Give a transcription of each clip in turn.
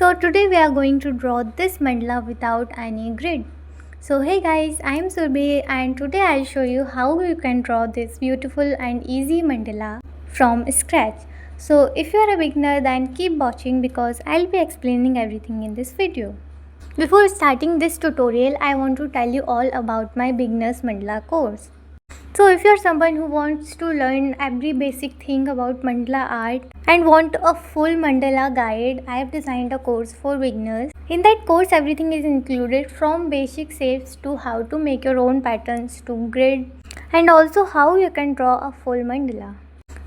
So today we are going to draw this mandala without any grid. So hey guys, I am Surbi and today I'll show you how you can draw this beautiful and easy mandala from scratch. So if you are a beginner then keep watching because I'll be explaining everything in this video. Before starting this tutorial, I want to tell you all about my beginners mandala course. So if you're someone who wants to learn every basic thing about mandala art and want a full mandala guide, I have designed a course for beginners. In that course, everything is included from basic shapes to how to make your own patterns to grid and also how you can draw a full mandala.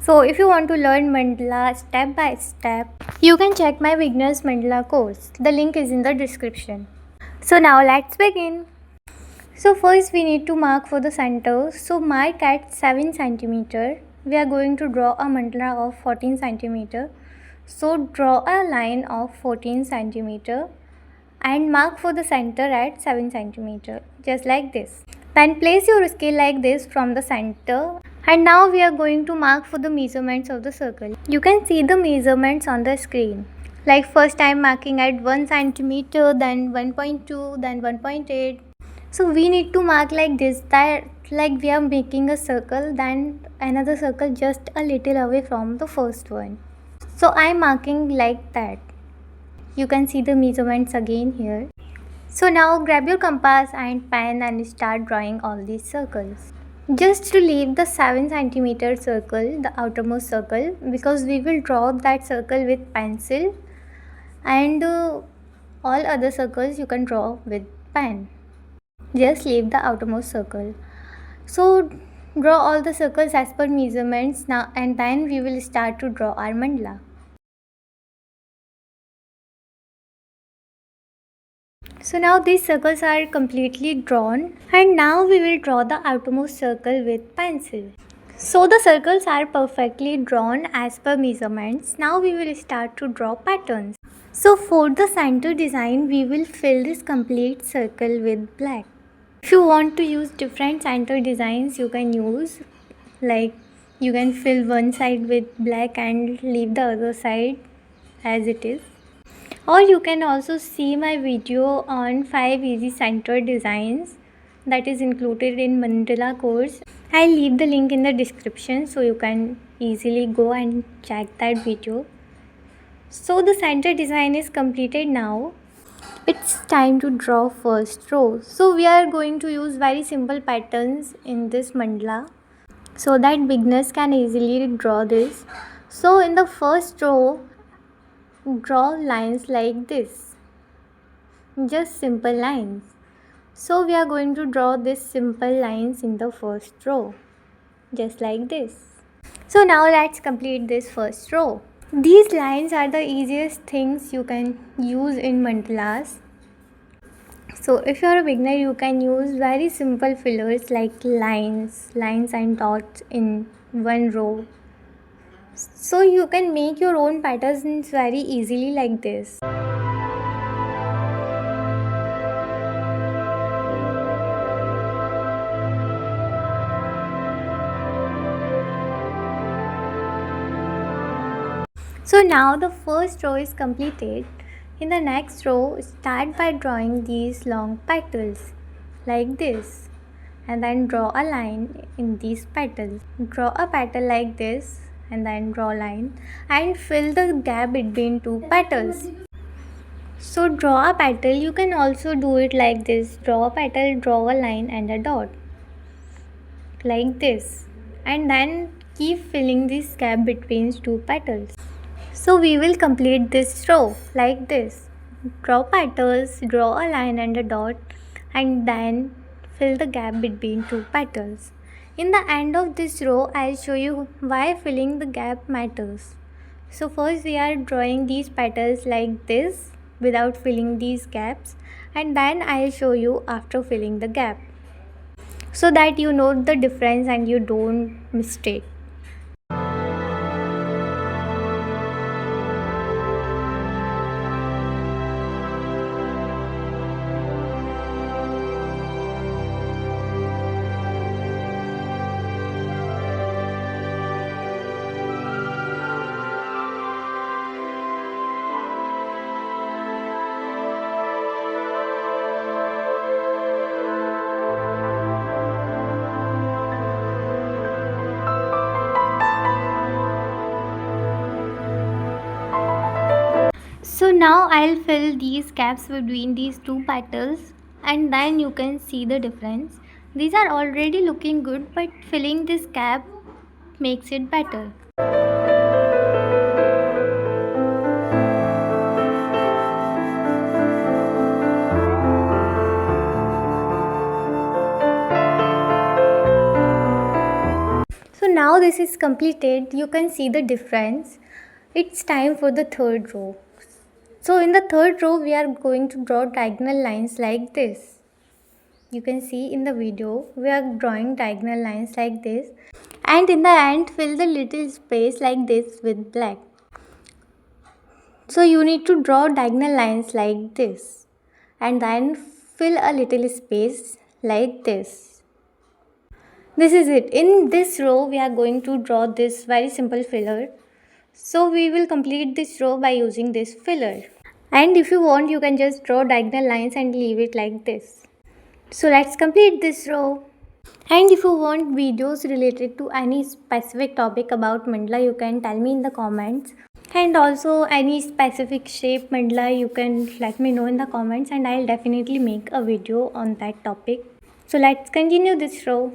So if you want to learn mandala step by step, you can check my beginners mandala course. The link is in the description. So now let's begin. So first we need to mark for the center. So mark at 7 cm. We are going to draw a mandala of 14 cm. So draw a line of 14 cm and mark for the center at 7 cm, just like this. Then place your scale like this from the center. And now we are going to mark for the measurements of the circle. You can see the measurements on the screen. Like first I am marking at 1 cm, then 1.2, then 1.8. So we need to mark like this, that like we are making a circle, then another circle just a little away from the first one. So I am marking like that. You can see the measurements again here. So now grab your compass and pen and start drawing all these circles. Just to leave the 7 cm circle, the outermost circle, because we will draw that circle with pencil and all other circles you can draw with pen. Just leave the outermost circle. So draw all the circles as per measurements now, and then we will start to draw our mandala. So now these circles are completely drawn, and now we will draw the outermost circle with pencil. So the circles are perfectly drawn as per measurements. Now we will start to draw patterns. So for the center design, we will fill this complete circle with black. If you want to use different center designs, you can use, like you can fill one side with black and leave the other side as it is. Or you can also see my video on 5 easy center designs that is included in mandala course. I'll leave the link in the description so you can easily go and check that video. So the center design is completed now. It's time to draw first row. So we are going to use very simple patterns in this mandala so that beginners can easily draw this. So in the first row, draw lines like this, just simple lines. So we are going to draw these simple lines in the first row, just like this. So now let's complete this first row. These lines are the easiest things you can use in mandalas. So if you are a beginner, you can use very simple fillers like lines and dots in one row. So you can make your own patterns very easily like this. So now the first row is completed. In the next row, start by drawing these long petals like this, and then draw a line in these petals. Draw a petal like this and then draw a line and fill the gap between two petals. So draw a petal, you can also do it like this. Draw a petal, draw a line and a dot like this, and then keep filling this gap between two petals. So we will complete this row like this. Draw petals, draw a line and a dot, and then fill the gap between two petals. In the end of this row, I'll show you why filling the gap matters. So first we are drawing these petals like this without filling these gaps, and then I'll show you after filling the gap, so that you know the difference and you don't mistake. So now I'll fill these gaps between these two petals and then you can see the difference. These are already looking good, but filling this gap makes it better. So now this is completed, you can see the difference. It's time for the third row. So in the third row we are going to draw diagonal lines like this. You can see in the video we are drawing diagonal lines like this, and in the end fill the little space like this with black. So you need to draw diagonal lines like this and then fill a little space like this. This is it. In this row we are going to draw this very simple filler. So we will complete this row by using this filler. And if you want, you can just draw diagonal lines and leave it like this. So let's complete this row. And if you want videos related to any specific topic about mandala, you can tell me in the comments. And also any specific shape mandala, you can let me know in the comments and I'll definitely make a video on that topic. So let's continue this row.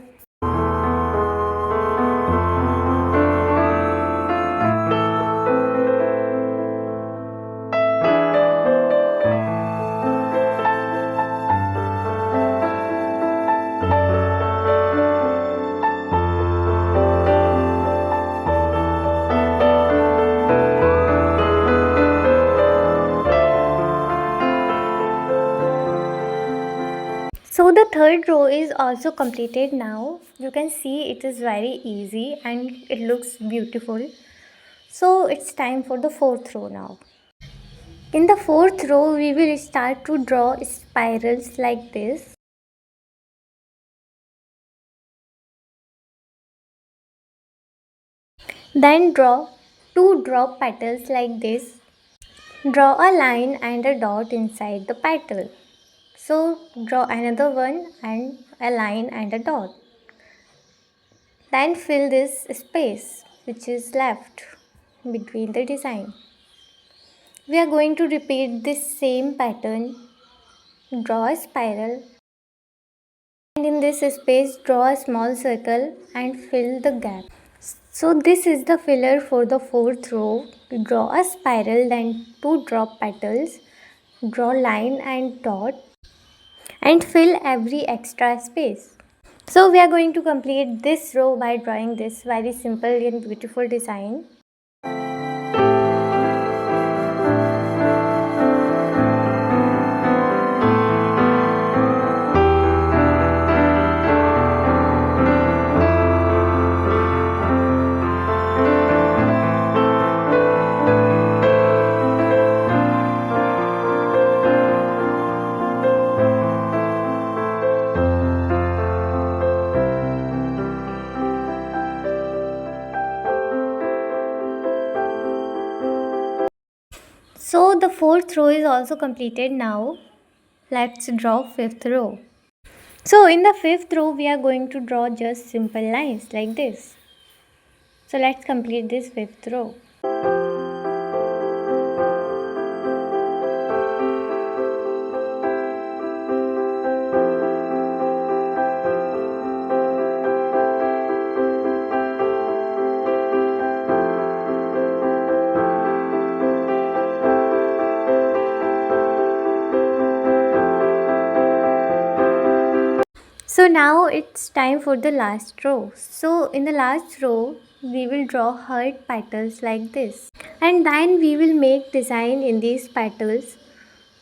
So the third row is also completed now. You can see it is very easy and it looks beautiful. So it's time for the fourth row now. In the fourth row, we will start to draw spirals like this. Then draw two drop petals like this. Draw a line and a dot inside the petal. So draw another one and a line and a dot. Then fill this space which is left between the design. We are going to repeat this same pattern. Draw a spiral and in this space draw a small circle and fill the gap. So this is the filler for the fourth row. Draw a spiral, then two drop petals, draw line and dot and fill every extra space. So we are going to complete this row by drawing this very simple and beautiful design. So the fourth row is also completed now. Let's draw fifth row. So in the fifth row we are going to draw just simple lines like this. So let's complete this fifth row. So now it's time for the last row. So in the last row, we will draw heart petals like this. And then we will make design in these petals.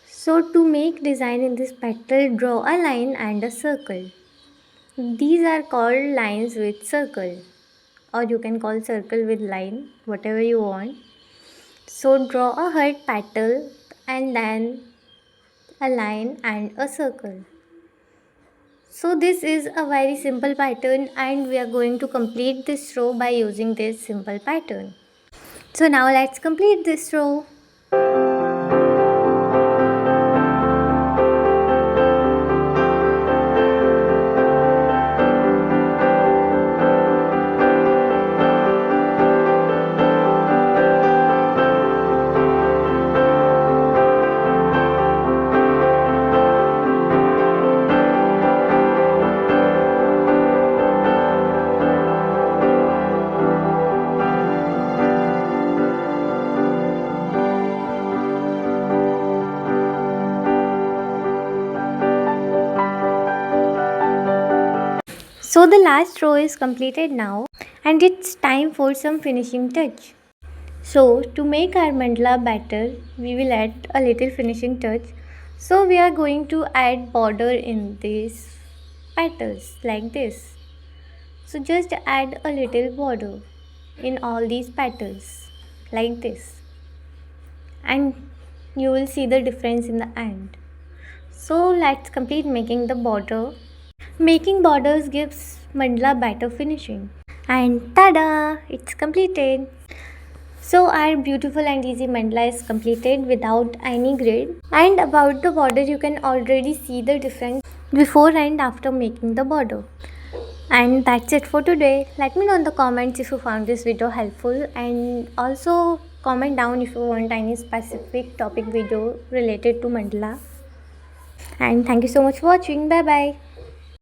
So to make design in this petal, draw a line and a circle. These are called lines with circle. Or you can call circle with line, whatever you want. So draw a heart petal and then a line and a circle. So this is a very simple pattern and we are going to complete this row by using this simple pattern. So now let's complete this row. So the last row is completed now and it's time for some finishing touch. So to make our mandala better, we will add a little finishing touch. So we are going to add border in these petals like this. So just add a little border in all these petals like this, and you will see the difference in the end. So let's complete making the border. Making borders gives mandala better finishing. And tada! It's completed. So our beautiful and easy mandala is completed without any grid. And about the border, you can already see the difference before and after making the border. And that's it for today. Let me know in the comments if you found this video helpful, and also comment down if you want any specific topic video related to mandala. And thank you so much for watching. Bye bye.